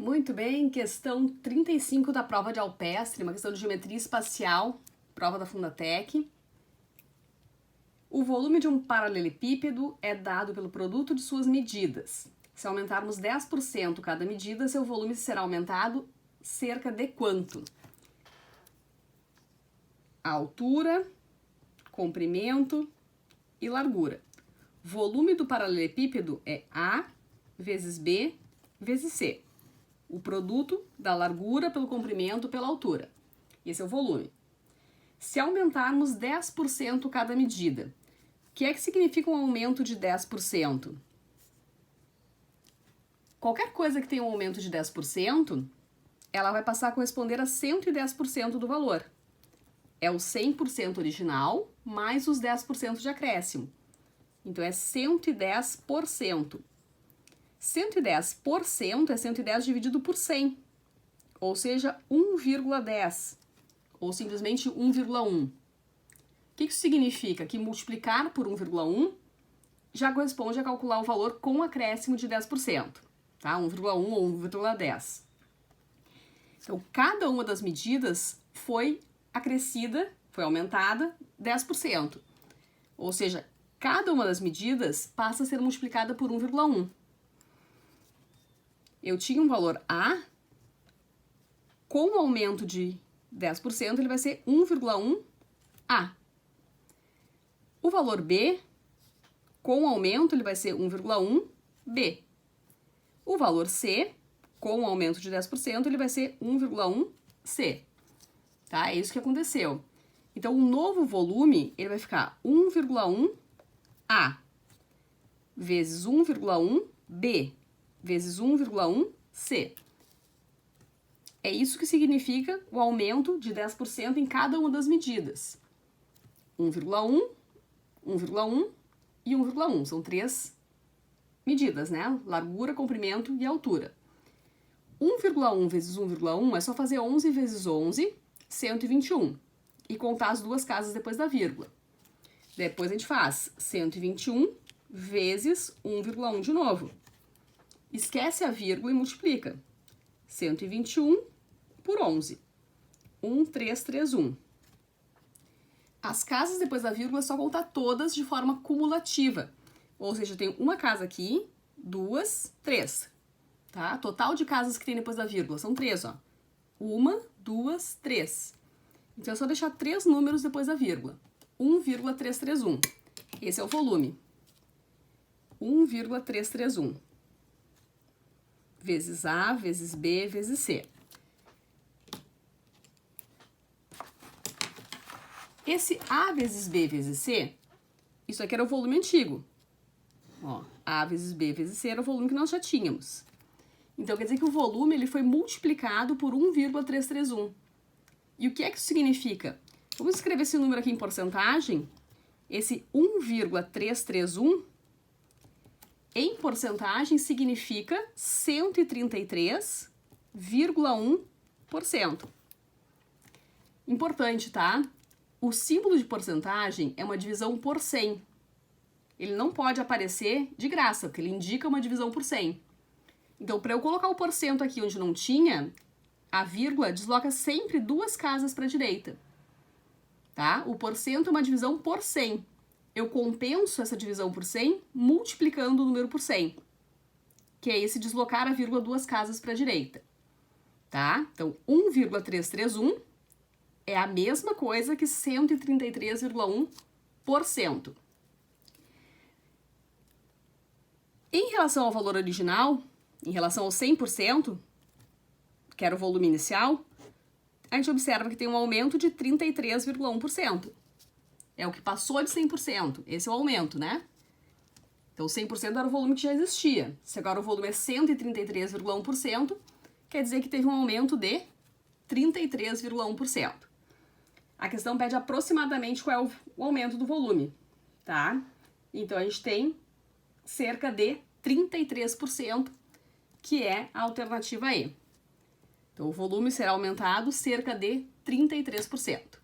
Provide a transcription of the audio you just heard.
Muito bem, questão 35 da prova de Alpestre, uma questão de geometria espacial, prova da Fundatec. O volume de um paralelepípedo é dado pelo produto de suas medidas. Se aumentarmos 10% cada medida, seu volume será aumentado cerca de quanto? A altura, comprimento e largura. Volume do paralelepípedo é A vezes B vezes C. O produto da largura pelo comprimento pela altura. Esse é o volume. Se aumentarmos 10% cada medida, o que é que significa um aumento de 10%? Qualquer coisa que tenha um aumento de 10%, ela vai passar a corresponder a 110% do valor. É o 100% original mais os 10% de acréscimo. Então, é 110%. 110% é 110 dividido por 100, ou seja, 1,10, ou simplesmente 1,1. O que isso significa? Que multiplicar por 1,1 já corresponde a calcular o valor com acréscimo de 10%, tá? 1,1 ou 1,10. Então, cada uma das medidas foi acrescida, foi aumentada 10%. Ou seja, cada uma das medidas passa a ser multiplicada por 1,1. Eu tinha um valor A, com o aumento de 10%, ele vai ser 1,1A. O valor B, com o aumento, ele vai ser 1,1B. O valor C, com o aumento de 10%, ele vai ser 1,1C. Tá? É isso que aconteceu. Então, o novo volume, ele vai ficar 1,1A vezes 1,1B vezes 1,1C. É isso que significa o aumento de 10% em cada uma das medidas. 1,1, 1,1 e 1,1. São três medidas, né? Largura, comprimento e altura. 1,1 vezes 1,1 é só fazer 11 vezes 11, 121. E contar as duas casas depois da vírgula. Depois a gente faz 121 vezes 1,1 de novo. Esquece a vírgula e multiplica. 121 por 11. 1,331. As casas depois da vírgula é só contar todas de forma cumulativa. Ou seja, eu tenho uma casa aqui, duas, três. Tá? Total de casas que tem depois da vírgula são três, ó. 1, 2, 3. Então é só deixar três números depois da vírgula. 1,331. Esse é o volume. 1,331. Vezes A, vezes B, vezes C. Esse A vezes B vezes C, isso aqui era o volume antigo. Ó, A vezes B vezes C era o volume que nós já tínhamos. Então, quer dizer que o volume ele foi multiplicado por 1,331. E o que é que isso significa? Vamos escrever esse número aqui em porcentagem. Esse 1,331, em porcentagem, significa 133,1%. Importante, tá? O símbolo de porcentagem é uma divisão por 100. Ele não pode aparecer de graça, porque ele indica uma divisão por 100. Então, para eu colocar o porcento aqui onde não tinha, a vírgula desloca sempre duas casas para a direita. Tá? O porcento é uma divisão por 100. Eu compenso essa divisão por 100 multiplicando o número por 100, que é esse deslocar a vírgula duas casas para a direita. Tá? Então, 1,331 é a mesma coisa que 133,1%. Em relação ao valor original, em relação ao 100%, que era o volume inicial, a gente observa que tem um aumento de 33,1%. É o que passou de 100%. Esse é o aumento, né? Então, 100% era o volume que já existia. Se agora o volume é 133,1%, quer dizer que teve um aumento de 33,1%. A questão pede aproximadamente qual é o aumento do volume, tá? Então, a gente tem cerca de 33%, que é a alternativa E. Então, o volume será aumentado cerca de 33%.